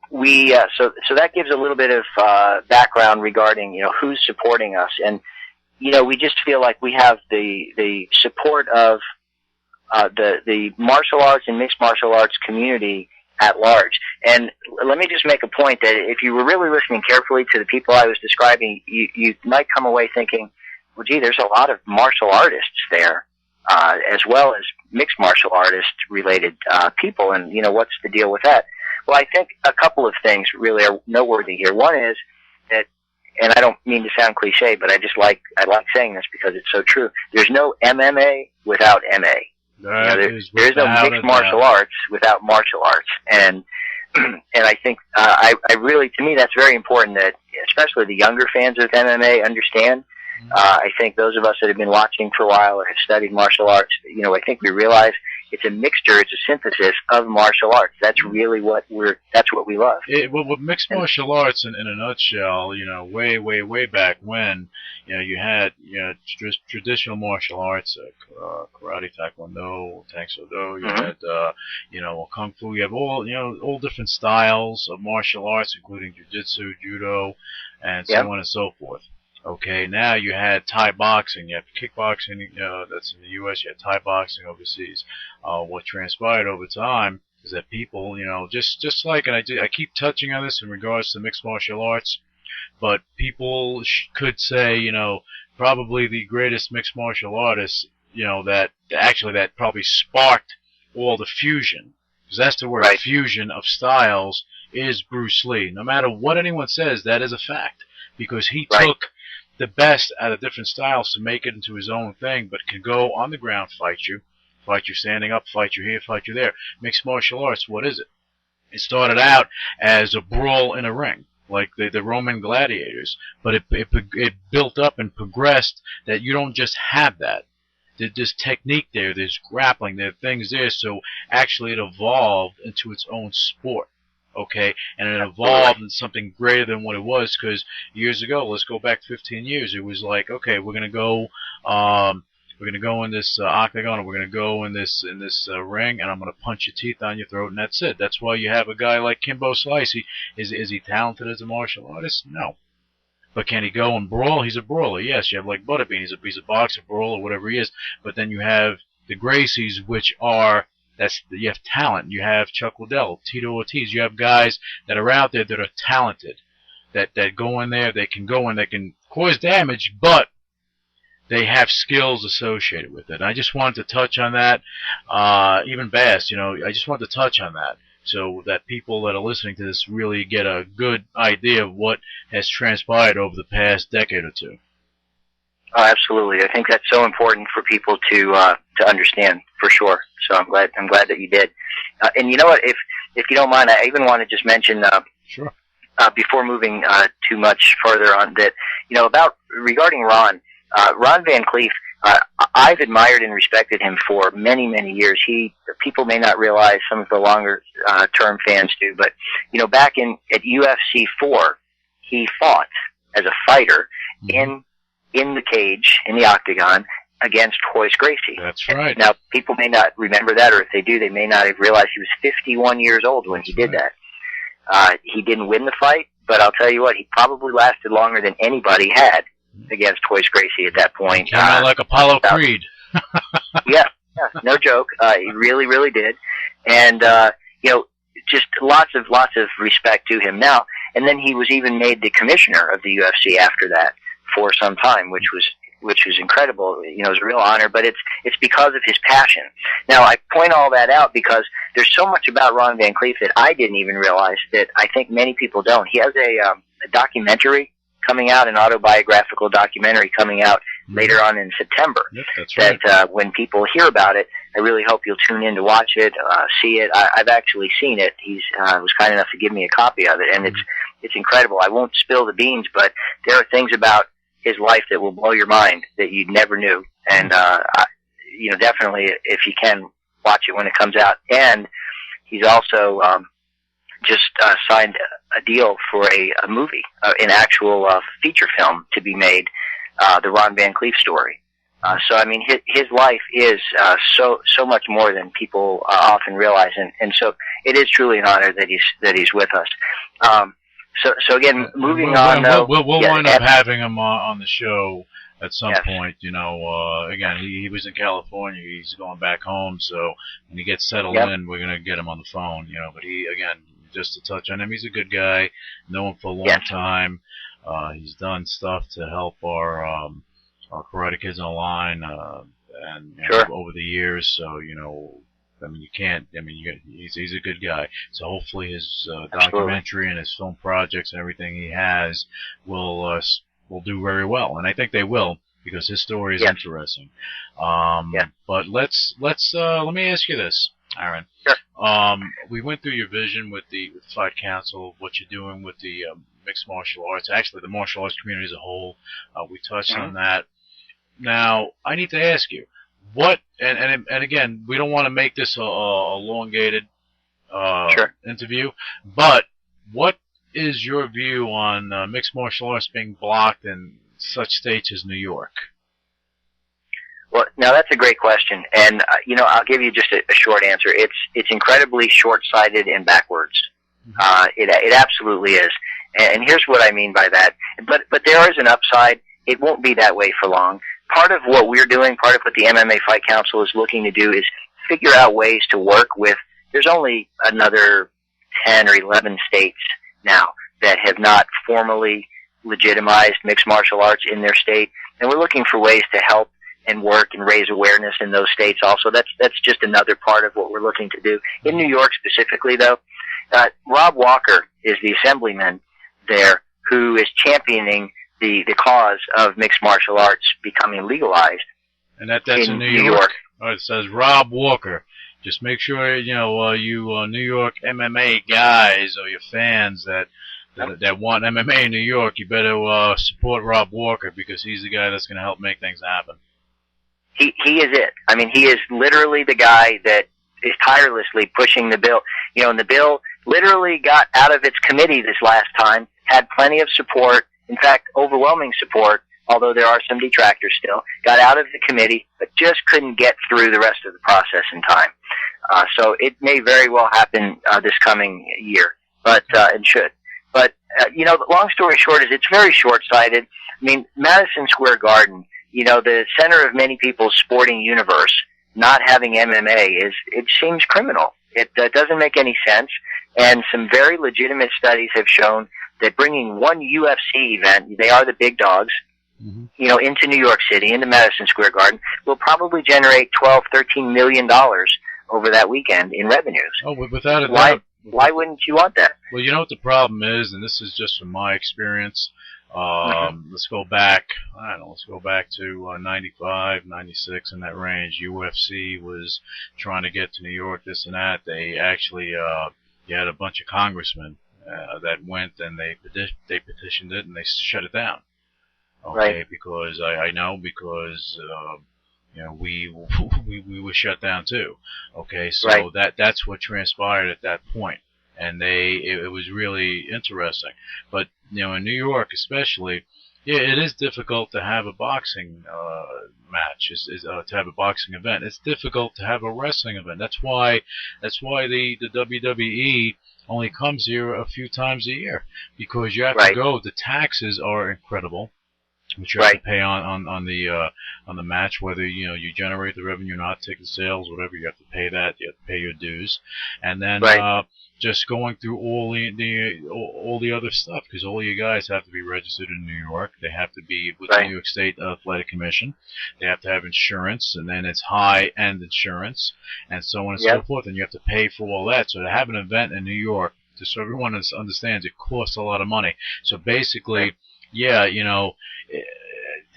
we so that gives a little bit of background regarding who's supporting us, and we just feel like we have the support of the martial arts and mixed martial arts community at large. And let me just make a point that if you were really listening carefully to the people I was describing, you might come away thinking, well, gee, there's a lot of martial artists there, as well as mixed martial artist related people, and what's the deal with that? Well, I think a couple of things really are noteworthy here. One is that, and I don't mean to sound cliche, but I like saying this because it's so true. There's no MMA without MA. There's no mixed martial arts without martial arts, and I think I really, to me, that's very important that especially the younger fans of MMA understand. I think those of us that have been watching for a while or have studied martial arts, I think we realize it's a mixture, it's a synthesis of martial arts. That's really that's what we love. With mixed martial arts, in a nutshell, way back when, you had traditional martial arts, karate, taekwondo, tang-soo-do, you had, kung fu, you have all different styles of martial arts, including jiu-jitsu, judo, and so on and so forth. Okay, now you had Thai boxing, you have kickboxing, that's in the U.S., you had Thai boxing overseas. What transpired over time is that people, just like, and I keep touching on this in regards to mixed martial arts, but people could say, probably the greatest mixed martial artist, that probably sparked all the fusion, because that's the word, fusion of styles, is Bruce Lee. No matter what anyone says, that is a fact, because he took the best out of different styles to make it into his own thing, but can go on the ground, fight you standing up, fight you here, fight you there. Mixed martial arts, what is it? It started out as a brawl in a ring, like the Roman gladiators, but it built up and progressed that you don't just have that. There's technique there, there's grappling, there are things there, so actually it evolved into its own sport. Okay, and it evolved into something greater than what it was, because years ago, let's go back 15 years, it was like, okay, we're gonna go in this octagon, or we're gonna go in this ring, and I'm gonna punch your teeth down your throat, and that's it. That's why you have a guy like Kimbo Slice. Is he talented as a martial artist? No. But can he go and brawl? He's a brawler. Yes, you have like Butterbean. He's a boxer, brawler, whatever he is. But then you have the Gracies, which are you have talent. You have Chuck Liddell, Tito Ortiz. You have guys that are out there that are talented, that go in there, they can go in, they can cause damage, but they have skills associated with it. And I just wanted to touch on that. Even Bass, I just wanted to touch on that so that people that are listening to this really get a good idea of what has transpired over the past decade or two. Oh, absolutely. I think that's so important for people to understand, for sure. So I'm glad that you did. And you know what? If you don't mind, I even want to just mention, sure. Before moving too much further on, that regarding Ron Van Cleef. I've admired and respected him for many, many years. People may not realize, some of the longer term fans do, but back at UFC 4, he fought as a fighter in the cage, in the octagon, against Royce Gracie. That's right. Now, people may not remember that, or if they do, they may not have realized he was 51 years old when he did that. He didn't win the fight, but I'll tell you what, he probably lasted longer than anybody had against Royce Gracie at that point. Came out like Apollo Creed. yeah, no joke. He really, really did. And, just lots of respect to him now. And then he was even made the commissioner of the UFC after that for some time, which was incredible. It was a real honor, but it's because of his passion. Now, I point all that out because there's so much about Ron Van Cleef that I didn't even realize, that I think many people don't. He has a documentary coming out, an autobiographical documentary coming out later on in September. Yep, that's right. That when people hear about it, I really hope you'll tune in to watch it, see it. I've actually seen it. He's was kind enough to give me a copy of it, and it's incredible. I won't spill the beans, but there are things about his life that will blow your mind that you never knew. And definitely if you can watch it when it comes out. And he's also just signed a deal for a movie, an actual feature film to be made, the Ron Van Cleef story. So I mean, his life is so much more than people often realize, and so it is truly an honor that he's with us. So again, moving on. We'll wind up having him on the show at some point. Again, he was in California. He's going back home, so when he gets settled in, we're gonna get him on the phone. But he, again, just to touch on him, he's a good guy. Known him for a long time. He's done stuff to help our Karate Kids Online, and over the years. So I mean, he's a good guy. So hopefully his documentary and his film projects and everything he has will do very well, and I think they will, because his story is interesting. But let me ask you this, Aaron. Sure. We went through your vision with the Fight Council, what you're doing with the mixed martial arts, actually the martial arts community as a whole. We touched on that. Now, I need to ask you, what, and again, we don't want to make this a elongated interview, but what is your view on mixed martial arts being blocked in such states as New York? Well, now that's a great question, and I'll give you just a short answer. It's incredibly short-sighted and backwards. It absolutely is, and here's what I mean by that. But there is an upside. It won't be that way for long. Part of what we're doing, part of what the MMA Fight Council is looking to do, is figure out ways to work with. There's only another 10 or 11 states now that have not formally legitimized mixed martial arts in their state, and we're looking for ways to help and work and raise awareness in those states also. That's just another part of what we're looking to do. In New York specifically, though, Rob Walker is the assemblyman there who is championing the cause of mixed martial arts becoming legalized. And that's in New York. Oh, it says Rob Walker. Just make sure you New York MMA guys or your fans that want MMA in New York, you better support Rob Walker, because he's the guy that's going to help make things happen. He is it. I mean, he is literally the guy that is tirelessly pushing the bill. And the bill literally got out of its committee this last time, had plenty of support. In fact, overwhelming support, although there are some detractors still, got out of the committee, but just couldn't get through the rest of the process in time. So it may very well happen this coming year, but it should. But, the long story short is it's very short-sighted. I mean, Madison Square Garden, the center of many people's sporting universe, not having MMA it seems criminal. It doesn't make any sense, and some very legitimate studies have shown that bringing one UFC event, they are the big dogs, into New York City, into Madison Square Garden, will probably generate $12-13 million over that weekend in revenues. Oh, without a doubt. Why wouldn't you want that? Well, you know what the problem is, and this is just from my experience. Let's go back to 95, 96, in that range. UFC was trying to get to New York, this and that. They actually, you had a bunch of congressmen that went, and they petitioned it, and they shut it down. Okay, right. Because we were shut down too. Okay, so that's what transpired at that point, and it was really interesting. But in New York especially, it is difficult to have a boxing match, to have a boxing event. It's difficult to have a wrestling event. That's why the WWE only comes here a few times a year, because you have to go. The taxes are incredible, which you have to pay on the match, whether you generate the revenue or not, ticket sales, whatever. You have to pay that. You have to pay your dues, and then just going through all the other stuff, because all you guys have to be registered in New York. They have to be with the New York State Athletic Commission. They have to have insurance, and then it's high-end insurance, and so on and so forth. And you have to pay for all that. So to have an event in New York, just so everyone understands, it costs a lot of money. So basically,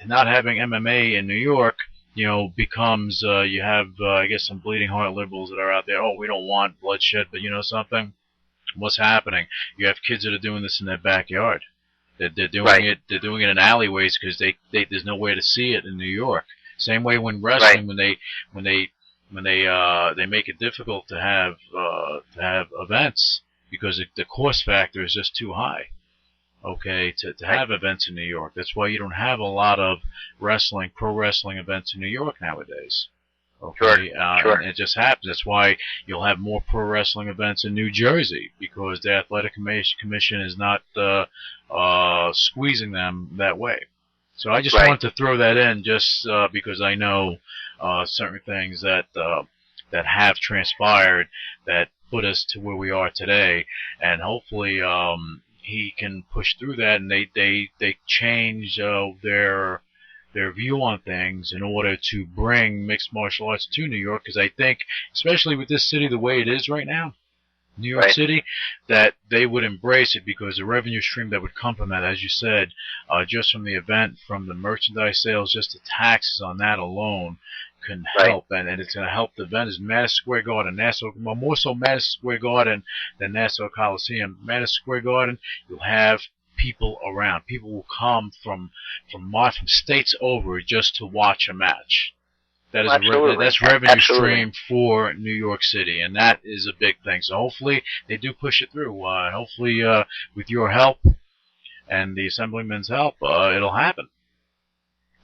not having MMA in New York, becomes, you have, I guess, some bleeding heart liberals that are out there. Oh, we don't want bloodshed, but something? What's happening? You have kids that are doing this in their backyard. They're doing it. They're doing it in alleyways because there's no way to see it in New York. Same way when wrestling, when they make it difficult to have events because the cost factor is just too high. Okay, to have events in New York. That's why you don't have a lot of pro wrestling events in New York nowadays. Okay, Sure. And it just happens. That's why you'll have more pro wrestling events in New Jersey because the athletic commission is not squeezing them that way. So I just wanted to throw that in just because I know certain things that have transpired that put us to where we are today, and hopefully he can push through that, and they change their view on things in order to bring mixed martial arts to New York. Because I think, especially with this city the way it is right now, New York City, that they would embrace it because the revenue stream that would come from that, as you said, just from the event, from the merchandise sales, just the taxes on that alone can help, and it's going to help the vendors. Madison Square Garden, more so Madison Square Garden than Nassau Coliseum. Madison Square Garden, you'll have people around. People will come from states over just to watch a match. That is that's revenue stream for New York City, and that is a big thing. So hopefully they do push it through. Hopefully with your help and the Assemblyman's help, it'll happen.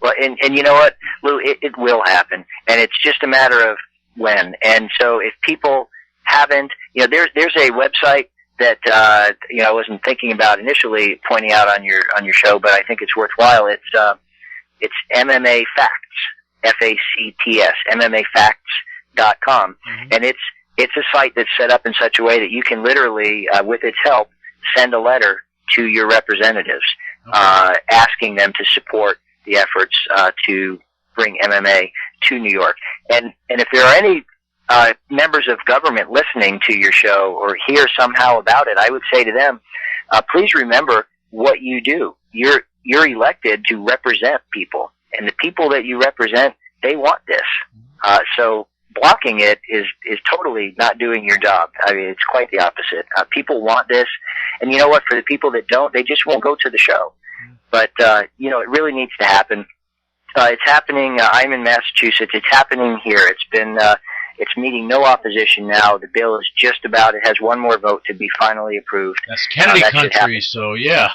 Well, and you know what, Lou, it will happen, and it's just a matter of when. And so if people haven't, there's a website that I wasn't thinking about initially pointing out on your show, but I think it's worthwhile. It's MMA Facts, FACTS, MMAfacts.com, and it's a site that's set up in such a way that you can literally, with its help, send a letter to your representatives, asking them to support the efforts to bring MMA to New York. And if there are any members of government listening to your show or hear somehow about it, I would say to them, please remember what you do. You're elected to represent people, and the people that you represent, they want this. So blocking it is totally not doing your job. I mean, it's quite the opposite. People want this, and you know what? For the people that don't, they just won't go to the show. But, it really needs to happen. It's happening. I'm in Massachusetts. It's happening here. It's meeting no opposition now. The bill is just about, it has one more vote to be finally approved. That's Kennedy country, so yeah.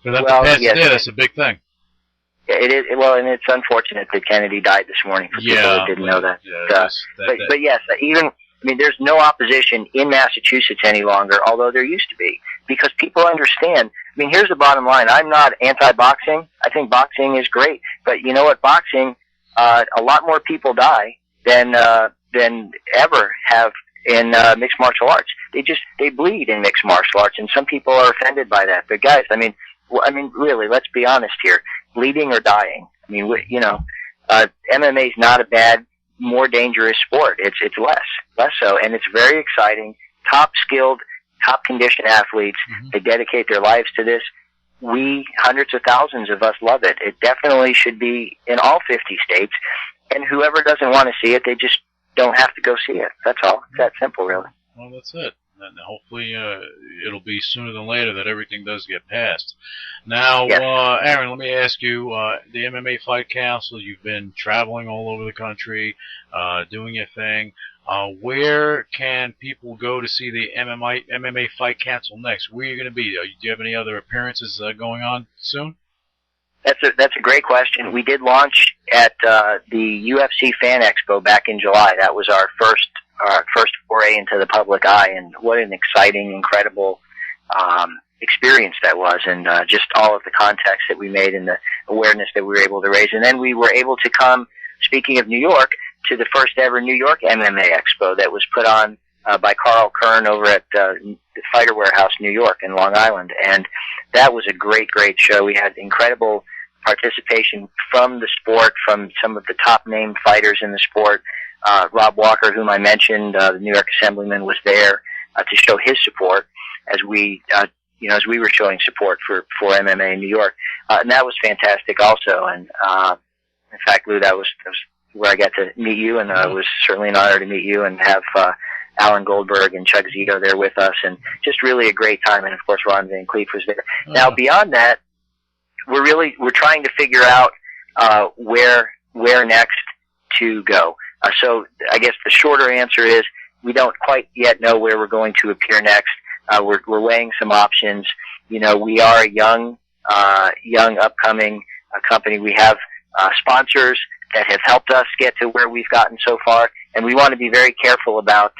For that to pass that's a big thing. Yeah, it is. Well, and it's unfortunate that Kennedy died this morning for people that didn't know that. Yeah, but yes, there's no opposition in Massachusetts any longer, although there used to be, because people understand. I mean, here's the bottom line. I'm not anti-boxing. I think boxing is great. But you know what? Boxing, a lot more people die than ever have in mixed martial arts. They bleed in mixed martial arts, and some people are offended by that. But guys, I mean, really, let's be honest here. Bleeding or dying. I mean, MMA is not a bad, more dangerous sport. It's less so, and it's very exciting. Top skilled, top conditioned athletes. They dedicate their lives to this. Hundreds of thousands of us love it. It definitely should be in all 50 states. And whoever doesn't want to see it, they just don't have to go see it. That's all. It's that simple, really. Well, that's it. And hopefully it'll be sooner than later that everything does get passed. Now, Aaron, let me ask you, the MMA Fight Council, you've been traveling all over the country, doing your thing. Where can people go to see the MMA Fight Council next? Where are you going to be? Do you have any other appearances going on soon? That's a great question. We did launch at the UFC Fan Expo back in July. That was our first foray into the public eye, and what an exciting, incredible experience that was, and just all of the contacts that we made and the awareness that we were able to raise. And then we were able to come, speaking of New York, to the first ever New York MMA Expo that was put on by Carl Kern over at the Fighter Warehouse, New York in Long Island. And that was a great, great show. We had incredible participation from the sport, from some of the top name fighters in the sport. Rob Walker, whom I mentioned, the New York Assemblyman, was there to show his support as we were showing support for MMA in New York. And that was fantastic also. And in fact, Lou, that was where I got to meet you, and it was certainly an honor to meet you and have Alan Goldberg and Chuck Zito there with us, and just really a great time. And of course, Ron Van Cleef was there. Now, beyond that, we're trying to figure out where where next to go. So I guess the shorter answer is we don't quite yet know where we're going to appear next. We're weighing some options. We are a young upcoming company. We have sponsors that have helped us get to where we've gotten so far, and we want to be very careful about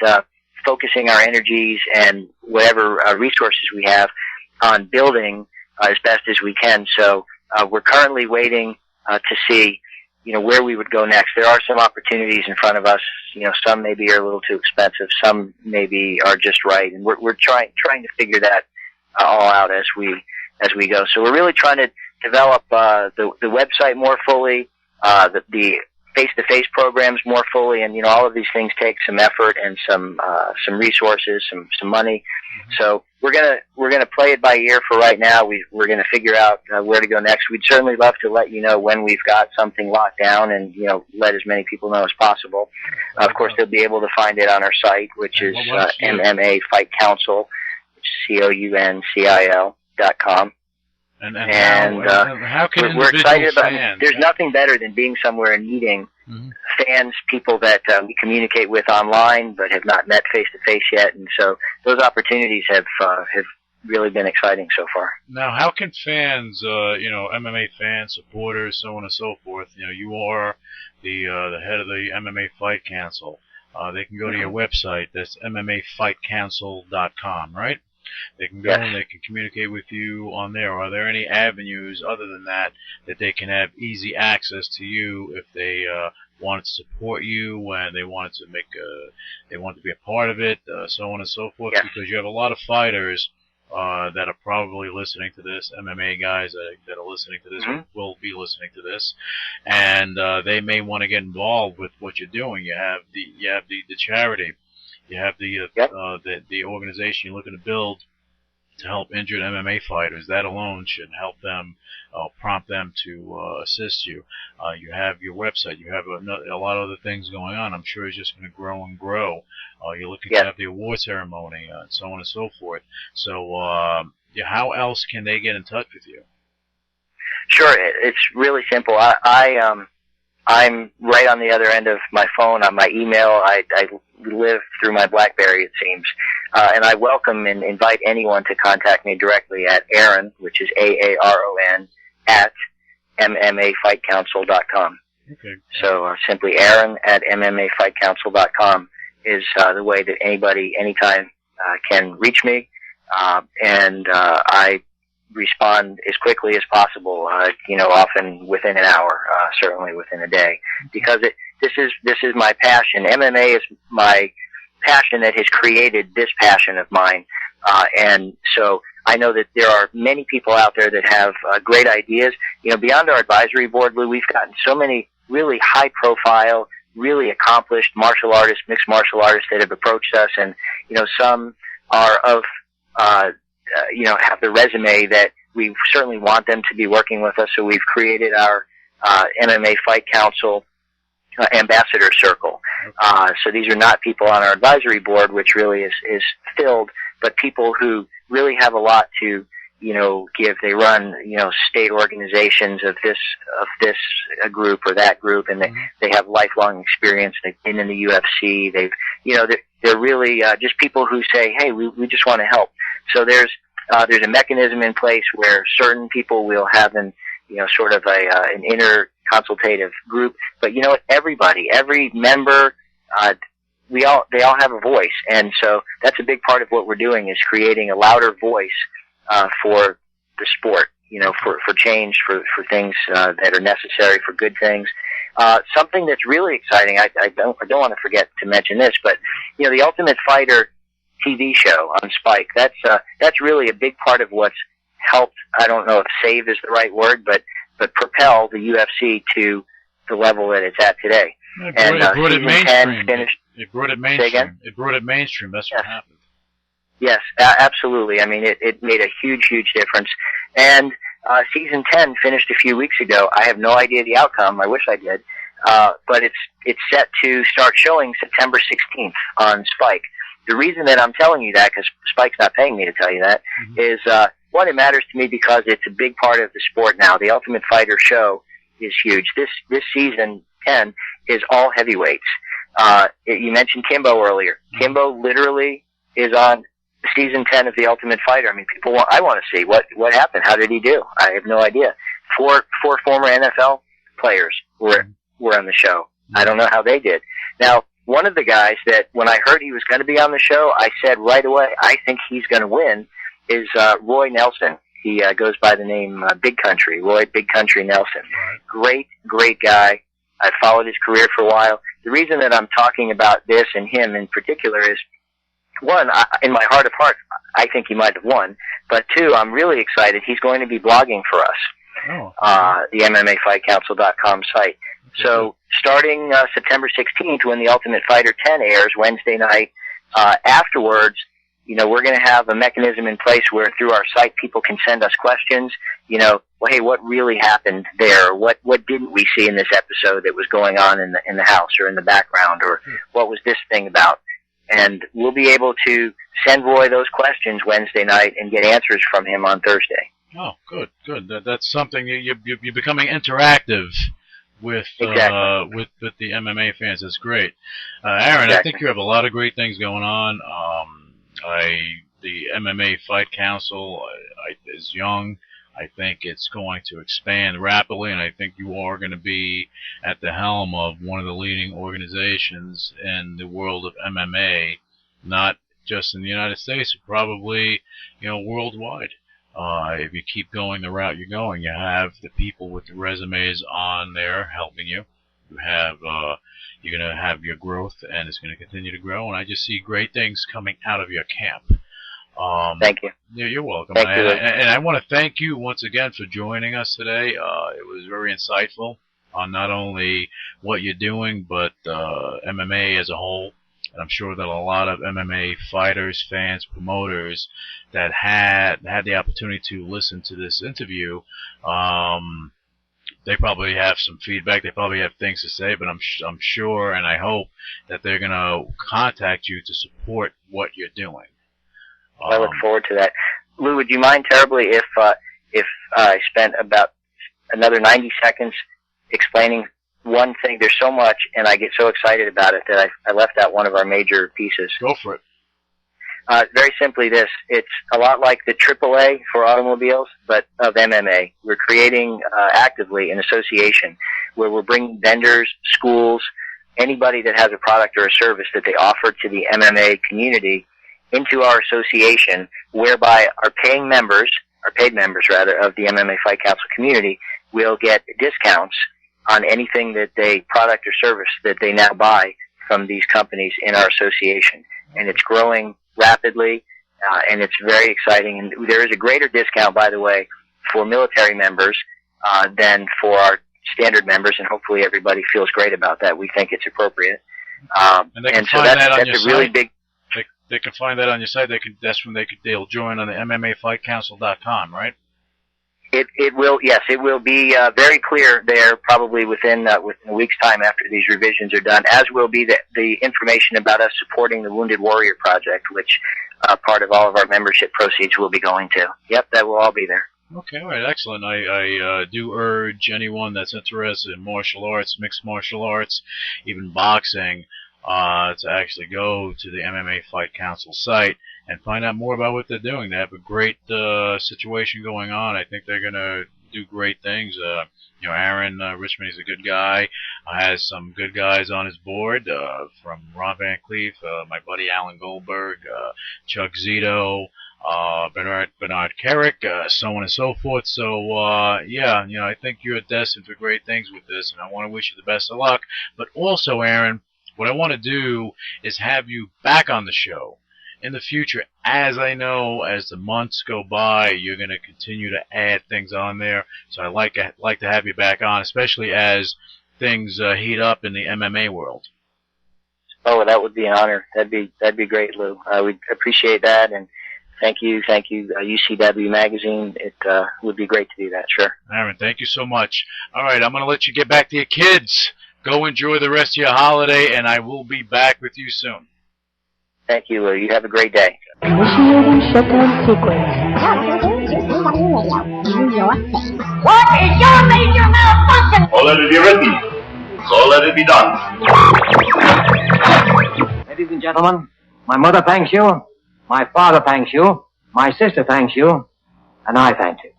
focusing our energies and whatever resources we have on building as best as we can. So we're currently waiting to see where we would go next. There are some opportunities in front of us. Some maybe are a little too expensive. Some maybe are just right, and we're trying to figure that all out as we go. So we're really trying to develop the website more fully, the face-to-face programs more fully, and all of these things take some effort and some resources, some money. So we're gonna play it by ear for right now. We're gonna figure out where to go next. We'd certainly love to let you know when we've got something locked down, and let as many people know as possible. Of course, they'll be able to find it on our site, which is MMA Fight Council, which is COUNCIL.com. And how can we're excited about fans? There's nothing better than being somewhere and meeting fans, people that we communicate with online but have not met face to face yet, and so those opportunities have really been exciting so far. Now, how can fans, MMA fans, supporters, so on and so forth, you are the head of the MMA Fight Council. They can go to your website. That's MMAFightCouncil.com, right? They can go and they can communicate with you on there. Are there any avenues other than that they can have easy access to you if they wanted to support you and they wanted to they want to be a part of it, so on and so forth? Because you have a lot of fighters that are probably listening to this, MMA guys that are listening to this, will be listening to this, and they may want to get involved with what you're doing. You have the charity. You have the organization you're looking to build to help injured MMA fighters. That alone should help them, prompt them to assist you. You have your website. You have a lot of other things going on. I'm sure it's just going to grow and grow. You're looking to have the award ceremony and so on and so forth. So how else can they get in touch with you? Sure. It's really simple. I'm right on the other end of my phone, on my email. I live through my BlackBerry, it seems. And I welcome and invite anyone to contact me directly at Aaron, which is AARON, at MMAFightCouncil.com. Okay. So simply Aaron at MMAFightCouncil.com is the way that anybody, anytime, can reach me. And I respond as quickly as possible, often within an hour, certainly within a day, because this is my passion. MMA is my passion that has created this passion of mine, and so I know that there are many people out there that have great ideas. Beyond our advisory board, Lou, we've gotten so many really high-profile, really accomplished martial artists, mixed martial artists that have approached us, and some are of have the resume that we certainly want them to be working with us. So we've created our MMA Fight Council Ambassador Circle. So these are not people on our advisory board, which really is filled, but people who really have a lot to give. They run state organizations of this group or that group, and they have lifelong experience. They've been in the UFC. They're really just people who say, hey, we just want to help. So there's a mechanism in place where certain people will have an inner consultative group, but everybody, every member, they all have a voice, and so that's a big part of what we're doing, is creating a louder voice for the sport, for change, for things that are necessary, for good things. Something that's really exciting, I don't want to forget to mention this, but the Ultimate Fighter TV show on Spike, that's really a big part of what's helped, I don't know if save is the right word, but propel the UFC to the level that it's at today. It brought it mainstream. It brought it mainstream. Say again? It brought it mainstream. That's what happened. Yes, absolutely. I mean, it made a huge, huge difference. And season 10 finished a few weeks ago. I have no idea the outcome. I wish I did. But it's set to start showing September 16th on Spike. The reason that I'm telling you that, because Spike's not paying me to tell you that, is, one, it matters to me because it's a big part of the sport now. The Ultimate Fighter show is huge. This season 10 is all heavyweights. You mentioned Kimbo earlier. Kimbo literally is on season 10 of The Ultimate Fighter. I mean, I want to see what happened. How did he do? I have no idea. Four former NFL players were on the show. I don't know how they did. Now, one of the guys that when I heard he was going to be on the show, I said right away, I think he's going to win, is Roy Nelson. He goes by the name Big Country, Roy Big Country Nelson. Right. Great guy. I followed his career for a while. The reason that I'm talking about this and him in particular is, one, in my heart of hearts, I think he might have won. But two, I'm really excited. He's going to be blogging for us, the MMAFightCouncil.com site. So starting September 16th, when The Ultimate Fighter 10 airs Wednesday night, afterwards, we're going to have a mechanism in place where through our site people can send us questions. Well, hey, what really happened there? What didn't we see in this episode that was going on in the house or in the background, or what was this thing about? And we'll be able to send Roy those questions Wednesday night and get answers from him on Thursday. Oh, good. That's something you're becoming interactive with exactly. with the MMA fans. That's great, Aaron. Exactly. I think you have a lot of great things going on. The MMA Fight Council is young. I think it's going to expand rapidly, and I think you are going to be at the helm of one of the leading organizations in the world of MMA, not just in the United States, but probably, worldwide. If you keep going the route you're going, you have the people with the resumes on there helping you. You're going to have your growth, and it's going to continue to grow, and I just see great things coming out of your camp. Thank you. Yeah, you're welcome. Thank you. And I want to thank you once again for joining us today. It was very insightful on not only what you're doing, but MMA as a whole. And I'm sure that a lot of MMA fighters, fans, promoters that had the opportunity to listen to this interview, they probably have some feedback. They probably have things to say, but I'm sure and I hope that they're going to contact you to support what you're doing. I look forward to that. Lou, would you mind terribly if I spent about another 90 seconds explaining one thing? There's so much, and I get so excited about it that I left out one of our major pieces. Go for it. Very simply this. It's a lot like the AAA for automobiles, but of MMA. We're creating actively an association where we're bringing vendors, schools, anybody that has a product or a service that they offer to the MMA community into our association, whereby our paid members of the MMA Fight Council community will get discounts on anything that product or service that they now buy from these companies in our association. And it's growing rapidly, and it's very exciting. And there is a greater discount, by the way, for military members than for our standard members, and hopefully everybody feels great about that. We think it's appropriate. And so that's a really big. They can find that on your site. That's when they'll join on the MMAFightCouncil.com, right? It will, yes, it will be very clear there probably within a week's time after these revisions are done, as will be the information about us supporting the Wounded Warrior Project, which part of all of our membership proceeds will be going to. Yep, that will all be there. Okay, all right, excellent. I do urge anyone that's interested in martial arts, mixed martial arts, even boxing, to actually go to the MMA Fight Council site and find out more about what they're doing. They have a great situation going on. I think they're going to do great things. Aaron Richman is a good guy. Has some good guys on his board, from Ron Van Cleef, my buddy Alan Goldberg, Chuck Zito, Bernard Carrick, so on and so forth. So, I think you're destined for great things with this, and I want to wish you the best of luck. But also, Aaron, what I want to do is have you back on the show in the future. As I know, as the months go by, you're going to continue to add things on there. So I like to have you back on, especially as things heat up in the MMA world. Oh, that would be an honor. That'd be great, Lou. We'd appreciate that, and thank you, UCW Magazine. It would be great to do that, sure. Aaron, thank you so much. All right, I'm going to let you get back to your kids. Go enjoy the rest of your holiday, and I will be back with you soon. Thank you, Lou. You have a great day. Initiating shutdown sequence. Welcome to UCW Radio in your face. What is your major malfunction? be written. So let it be done. Ladies and gentlemen, my mother thanks you, my father thanks you, my sister thanks you, and I thank you.